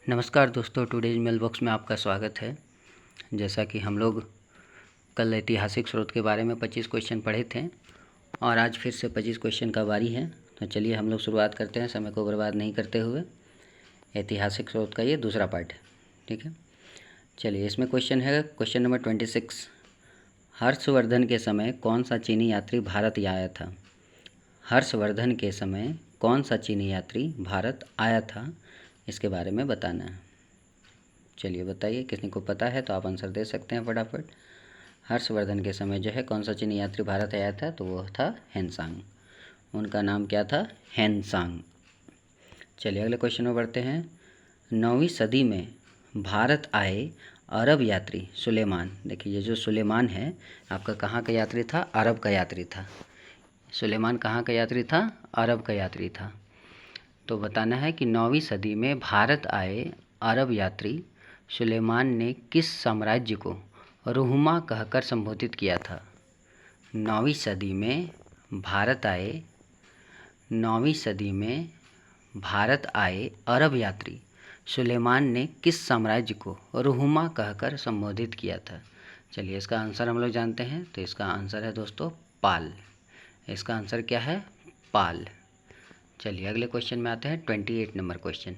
नमस्कार दोस्तों, today's mail box में आपका स्वागत है। जैसा कि हम लोग कल ऐतिहासिक स्रोत के बारे में 25 क्वेश्चन पढ़े थे और आज फिर से 25 क्वेश्चन का बारी है। तो चलिए हम लोग शुरुआत करते हैं, समय को बर्बाद नहीं करते हुए। ऐतिहासिक स्रोत का ये दूसरा पार्ट है, ठीक है। चलिए, इसमें क्वेश्चन है क्वेश्चन नंबर 26। हर्षवर्धन के समय कौन सा चीनी यात्री भारत आया था? हर्षवर्धन के समय कौन सा चीनी यात्री भारत आया था, इसके बारे में बताना है। चलिए बताइए, किसी को पता है तो आप आंसर दे सकते हैं फटाफट। हर्षवर्धन के समय जो है कौन सा चीनी यात्री भारत आया था, तो वो था हेनसांग। उनका नाम क्या था? हेनसांग। चलिए अगले क्वेश्चन में बढ़ते हैं। 9वीं सदी में भारत आए अरब यात्री सुलेमान। देखिए, ये जो सुलेमान है आपका कहाँ का यात्री था? अरब का यात्री था। सुलेमान कहाँ का यात्री था? अरब का यात्री था। तो बताना है कि 9वीं सदी में भारत आए अरब यात्री सुलेमान ने किस साम्राज्य को रुहमा कहकर संबोधित किया था? 9वीं सदी में भारत आए 9वीं सदी में भारत आए अरब यात्री सुलेमान ने किस साम्राज्य को रुहमा कहकर संबोधित किया था? चलिए, इसका आंसर हम लोग जानते हैं। तो इसका आंसर है दोस्तों पाल। इसका आंसर क्या है? पाल। चलिए अगले क्वेश्चन में आते हैं। 28 नंबर क्वेश्चन।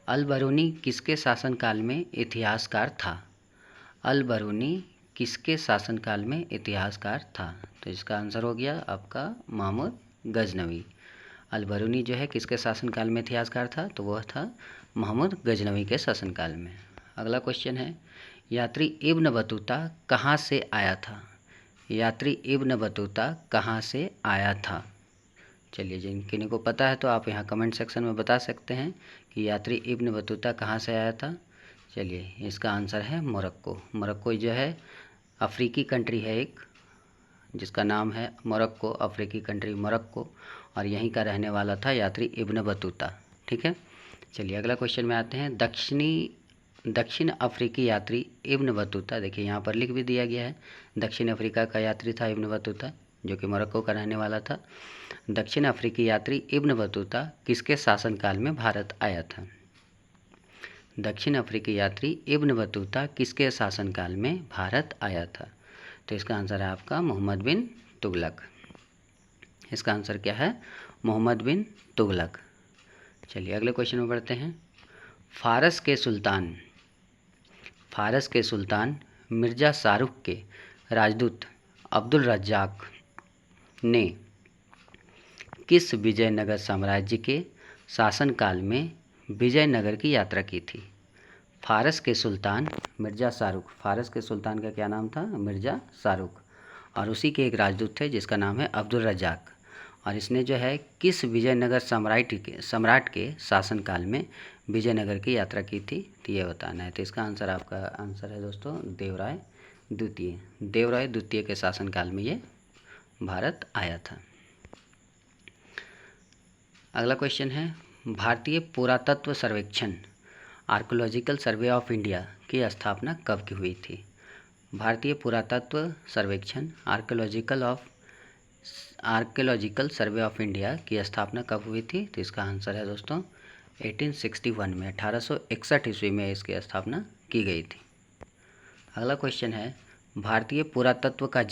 अल बरूनी किसके शासनकाल में इतिहासकार था? अल बरूनी किसके शासनकाल में इतिहासकार था? तो इसका आंसर हो गया आपका महमूद गजनवी। अल बरूनी जो है किसके शासनकाल में इतिहासकार था? तो वह था महमूद गजनवी के शासनकाल में। अगला क्वेश्चन है, यात्री इब्न बतूता कहाँ से आया था? यात्री इब्न बतूता कहाँ से आया था? चलिए, जिन किन्हीं को पता है तो आप यहाँ कमेंट सेक्शन में बता सकते हैं कि यात्री इब्न बतूता कहाँ से आया था। चलिए, इसका आंसर है मोरक्को। मोरक्को जो है अफ्रीकी कंट्री है एक, जिसका नाम है मोरक्को। अफ्रीकी कंट्री मोरक्को, और यहीं का रहने वाला था यात्री इब्न बतूता, ठीक है। चलिए अगला क्वेश्चन में आते हैं। दक्षिण अफ्रीकी यात्री इब्न बतूता, देखिए यहाँ पर लिख भी दिया गया है, दक्षिण अफ्रीका का यात्री था इब्न बतूता, जो कि मोरक्को का रहने वाला था। दक्षिण अफ्रीकी यात्री इब्न बतूता किसके शासनकाल में भारत आया था? दक्षिण अफ्रीकी यात्री इब्न बतूता किसके शासनकाल में भारत आया था? तो इसका आंसर है आपका मोहम्मद बिन तुगलक। इसका आंसर क्या है? मोहम्मद बिन तुगलक। चलिए अगले क्वेश्चन में बढ़ते हैं। फारस के सुल्तान मिर्ज़ा शाहरुख के राजदूत अब्दुल रज्जाक ने किस विजयनगर साम्राज्य के शासनकाल में विजयनगर की यात्रा की थी? फारस के सुल्तान मिर्ज़ा शाहरुख, फारस के सुल्तान का क्या नाम था? मिर्ज़ा शाहरुख, और उसी के एक राजदूत थे जिसका नाम है अब्दुल रज्जाक। और इसने जो है किस विजयनगर सम्राट के शासनकाल में विजयनगर की यात्रा की थी, तो ये बताना है। तो इसका आंसर आपका आंसर है दोस्तों देवराय द्वितीय। देवराय द्वितीय के शासनकाल में ये भारत आया था। अगला क्वेश्चन है, भारतीय पुरातत्व सर्वेक्षण आर्कोलॉजिकल सर्वे ऑफ इंडिया की स्थापना कब की हुई थी? भारतीय पुरातत्व सर्वेक्षण आर्कियोलॉजिकल सर्वे ऑफ इंडिया की स्थापना कब हुई थी? तो इसका आंसर है दोस्तों 1861 में, 1861 ईस्वी में इसकी स्थापना की गई थी। अगला क्वेश्चन है, भारतीय पुरातत्व का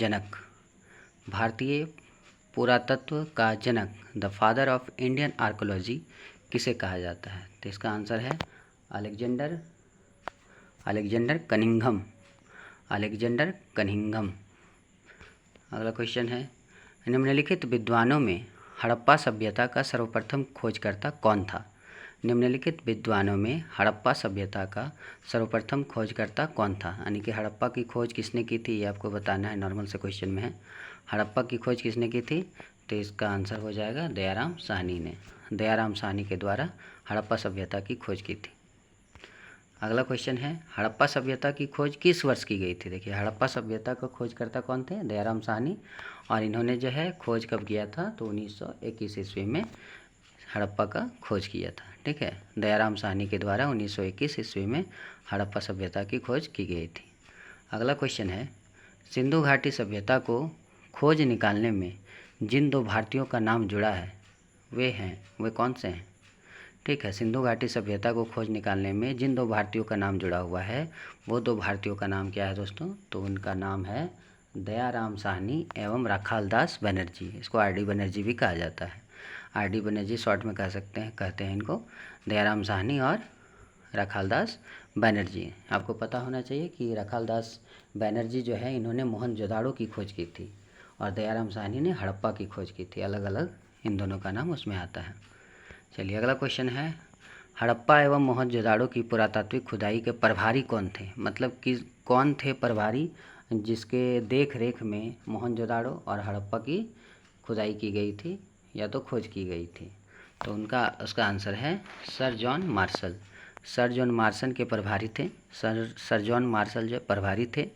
जनक the father of Indian archaeology किसे कहा जाता है? तो इसका आंसर है अलेक्जेंडर कनिंघम। अगला क्वेश्चन है, निम्नलिखित विद्वानों में हड़प्पा सभ्यता का सर्वप्रथम खोजकर्ता कौन था? निम्नलिखित विद्वानों में हड़प्पा सभ्यता का सर्वप्रथम खोजकर्ता कौन था? यानी कि हड़प्पा की खोज किसने की थी, ये आपको बताना है। नॉर्मल से क्वेश्चन में है, हड़प्पा की खोज किसने की थी? तो इसका आंसर हो जाएगा दयाराम साहनी ने। दयाराम साहनी के द्वारा हड़प्पा सभ्यता की खोज की थी। अगला क्वेश्चन है, हड़प्पा सभ्यता की खोज किस वर्ष की गई थी? देखिए, हड़प्पा सभ्यता का खोजकर्ता कौन थे? दयाराम साहनी, और इन्होंने जो है खोज कब किया था? तो 1921 ईस्वी में हड़प्पा का खोज किया था, ठीक है। दयाराम साहनी के द्वारा 1921 ईस्वी में हड़प्पा सभ्यता की खोज की गई थी। अगला क्वेश्चन है, सिंधु घाटी सभ्यता को खोज निकालने में जिन दो भारतीयों का नाम जुड़ा है वे कौन से हैं? ठीक है। सिंधु घाटी सभ्यता को खोज निकालने में जिन 2 भारतीयों का नाम जुड़ा हुआ है वो 2 भारतीयों का नाम क्या है दोस्तों? तो उनका नाम है दयाराम साहनी एवं राखालदास बनर्जी। इसको आर डी बनर्जी भी कहा जाता है। आर डी बनर्जी शॉर्ट में कहते हैं इनको, दयाराम साहनी और राखालदास बनर्जी। आपको पता होना चाहिए कि राखालदास बनर्जी जो है इन्होंने मोहनजोदाड़ो की खोज की थी और दयाराम साहनी ने हड़प्पा की खोज की थी। अलग अलग इन दोनों का नाम उसमें आता है। चलिए अगला क्वेश्चन है, हड़प्पा एवं मोहनजोदाड़ो की पुरातात्विक खुदाई के प्रभारी कौन थे? मतलब कि कौन थे प्रभारी जिसके देख रेख में मोहनजोदाड़ो और हड़प्पा की खुदाई की गई थी या तो खोज की गई थी? तो उसका आंसर है sir John Marshall. Sir John Marshall के प्रभारी थे। सर जॉन मार्शल जो प्रभारी थे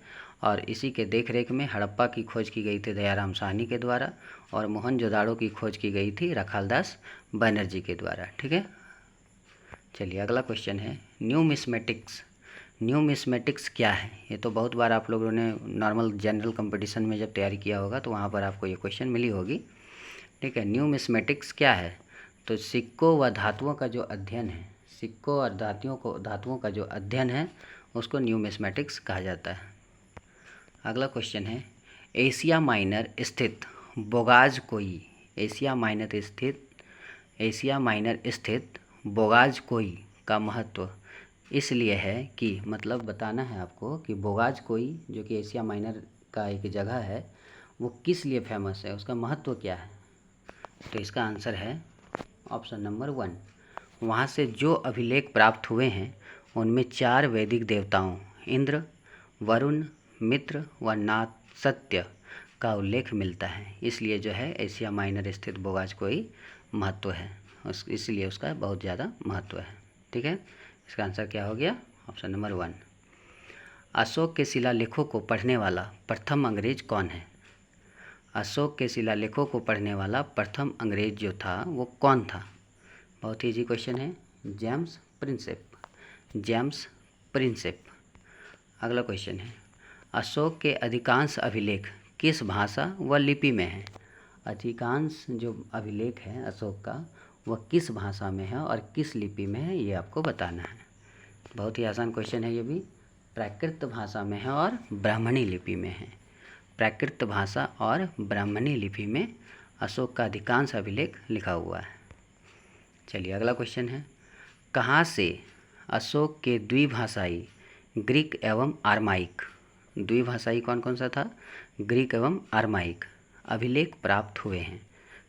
और इसी के देख रेख में हड़प्पा की खोज की गई थी दयाराम साहनी के द्वारा और मोहनजोदाड़ो की खोज की गई थी राखालदास बनर्जी के द्वारा। ठीक है। चलिए अगला क्वेश्चन है, न्यूमिस्मेटिक्स। न्यूमिस्मेटिक्स क्या है? ये तो बहुत बार आप लोगों ने नॉर्मल जनरल कंपटीशन में जब तैयारी किया होगा तो वहाँ पर आपको ये क्वेश्चन मिली होगी। ठीक है। न्यूमिस्मेटिक्स क्या है? तो सिक्कों व धातुओं का जो अध्ययन है, सिक्कों और धातुओं का जो अध्ययन है उसको न्यूमिस्मेटिक्स कहा जाता है। अगला क्वेश्चन है, एशिया माइनर स्थित बोगाजकोई। एशिया माइनर स्थित बोगाजकोई का महत्व इसलिए है कि, मतलब बताना है आपको कि बोगाजकोई जो कि एशिया माइनर का एक जगह है वो किस लिए फेमस है, उसका महत्व क्या है? तो इसका आंसर है ऑप्शन नंबर 1। वहाँ से जो अभिलेख प्राप्त हुए हैं उनमें 4 वैदिक देवताओं इंद्र, वरुण, मित्र व नासत्य का उल्लेख मिलता है। इसलिए जो है एशिया माइनर स्थित बोगाजकोई महत्व है, इसलिए उसका बहुत ज़्यादा महत्व है। ठीक है। इसका आंसर क्या हो गया? Option number 1। अशोक के शिलालेखों को पढ़ने वाला प्रथम अंग्रेज कौन है? अशोक के शिलालेखों को पढ़ने वाला प्रथम अंग्रेज जो था वो कौन था? बहुत ही इजी क्वेश्चन है, जेम्स प्रिंसेप। अगला क्वेश्चन है, अशोक के अधिकांश अभिलेख किस भाषा व लिपि में हैं? अधिकांश जो अभिलेख है अशोक का वह किस भाषा में है और किस लिपि में है, ये आपको बताना है। बहुत ही आसान क्वेश्चन है ये भी। प्राकृत भाषा में है और ब्राह्मणी लिपि में है। प्राकृत भाषा और ब्राह्मणी लिपि में अशोक का अधिकांश अभिलेख लिखा हुआ है। चलिए अगला क्वेश्चन है, कहाँ से अशोक के द्विभाषाई ग्रीक एवं आर्माइक, द्विभाषाई कौन कौन सा था? ग्रीक एवं आर्माइक अभिलेख प्राप्त हुए हैं?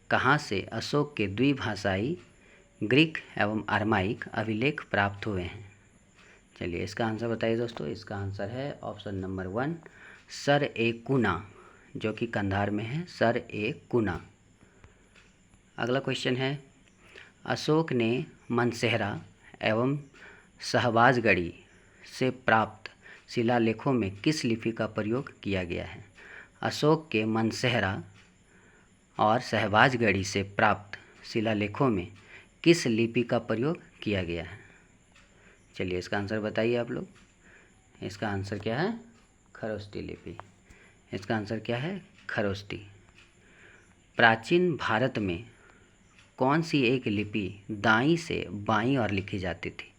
कहाँ से अशोक के द्विभाषाई ग्रीक एवं आर्माइक अभिलेख प्राप्त हुए हैं? चलिए इसका आंसर बताइए दोस्तों। इसका आंसर है ऑप्शन नंबर 1, सर ए कुना, जो कि कंधार में है, सर ए कुना। अगला क्वेश्चन है, अशोक ने मनसेहरा एवं शहबाजगढ़ी से प्राप्त शिलालेखों में किस लिपि का प्रयोग किया गया है? अशोक के मनसेहरा और शहबाजगढ़ी से प्राप्त शिलालेखों में किस लिपि का प्रयोग किया गया है? चलिए इसका आंसर बताइए आप लोग। इसका आंसर क्या है? खरोष्टी लिपि। इसका आंसर क्या है? खरोष्टी। प्राचीन भारत में कौन सी एक लिपि दाईं से बाईं ओर लिखी जाती थी?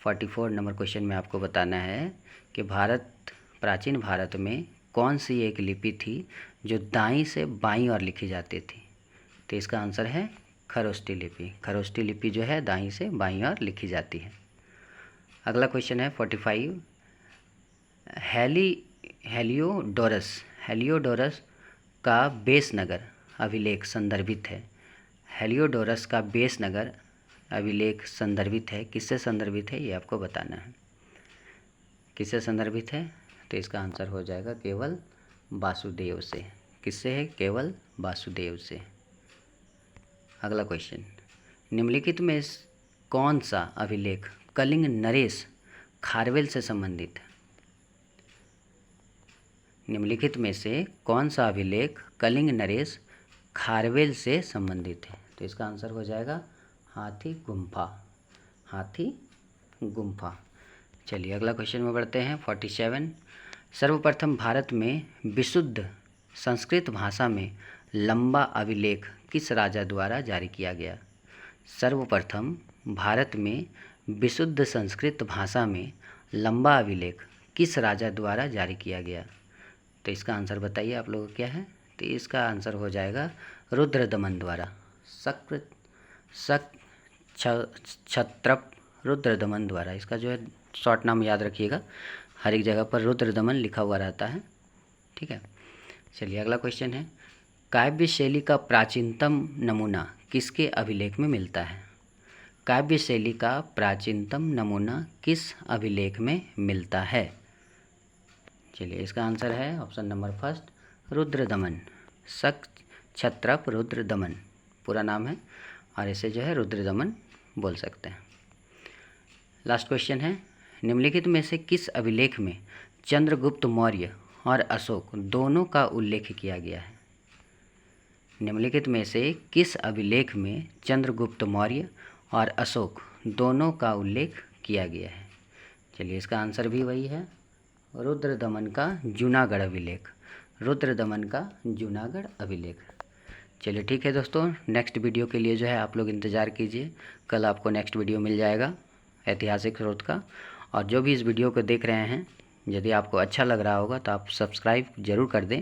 44 नंबर क्वेश्चन में आपको बताना है कि प्राचीन भारत में कौन सी एक लिपि थी जो दाईं से बाईं ओर लिखी जाती थी? तो इसका आंसर है खरोष्टी लिपि। खरोष्टी लिपि जो है दाईं से बाईं ओर लिखी जाती है। अगला क्वेश्चन है 45, हेलियोडोरस का बेस नगर अभिलेख संदर्भित है। हेलियोडोरस का बेस नगर अभिलेख संदर्भित है, किससे संदर्भित है ये आपको बताना है। किससे संदर्भित है? तो इसका आंसर हो जाएगा केवल वासुदेव से। किससे है? केवल वासुदेव से। अगला क्वेश्चन, निम्नलिखित में कौन सा अभिलेख कलिंग नरेश खारवेल से संबंधित है? निम्नलिखित में से कौन सा अभिलेख कलिंग नरेश खारवेल से संबंधित है? तो इसका आंसर हो जाएगा हाथी गुम्फा। चलिए अगला क्वेश्चन में बढ़ते हैं 47, सर्वप्रथम भारत में विशुद्ध संस्कृत भाषा में लंबा अभिलेख किस राजा द्वारा जारी किया गया? सर्वप्रथम भारत में विशुद्ध संस्कृत भाषा में लंबा अभिलेख किस राजा द्वारा जारी किया गया? तो इसका आंसर बताइए आप लोगों को क्या है? तो इसका आंसर हो जाएगा रुद्रदमन द्वारा। क्षत्रप रुद्रदमन द्वारा। इसका जो है शॉर्ट नाम याद रखिएगा, हर एक जगह पर रुद्रदमन लिखा हुआ रहता है। ठीक है, चलिए अगला क्वेश्चन है, काव्य शैली का प्राचीनतम नमूना किसके अभिलेख में मिलता है? काव्य शैली का प्राचीनतम नमूना किस अभिलेख में मिलता है? चलिए इसका आंसर है ऑप्शन नंबर फर्स्ट, रुद्रदमन। क्षत्रप रुद्रदमन पूरा नाम है, और इसे जो है रुद्रदमन बोल सकते हैं। लास्ट क्वेश्चन है, निम्नलिखित में से किस अभिलेख में चंद्रगुप्त मौर्य और अशोक दोनों का उल्लेख किया गया है? निम्नलिखित में से किस अभिलेख में चंद्रगुप्त मौर्य और अशोक दोनों का उल्लेख किया गया है? चलिए इसका आंसर भी वही है, रुद्रदमन का जूनागढ़ अभिलेख। रुद्रदमन का जूनागढ़ अभिलेख। चलिए ठीक है दोस्तों, नेक्स्ट वीडियो के लिए जो है आप लोग इंतज़ार कीजिए। कल आपको नेक्स्ट वीडियो मिल जाएगा ऐतिहासिक स्रोत का। और जो भी इस वीडियो को देख रहे हैं, यदि आपको अच्छा लग रहा होगा तो आप सब्सक्राइब ज़रूर कर दें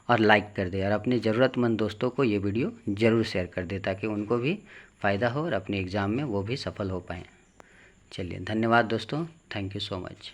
और लाइक कर दें, और अपने ज़रूरतमंद दोस्तों को ये वीडियो ज़रूर शेयर कर दें ताकि उनको भी फ़ायदा हो और अपने एग्ज़ाम में वो भी सफल हो पाएँ। चलिए धन्यवाद दोस्तों, थैंक यू सो मच।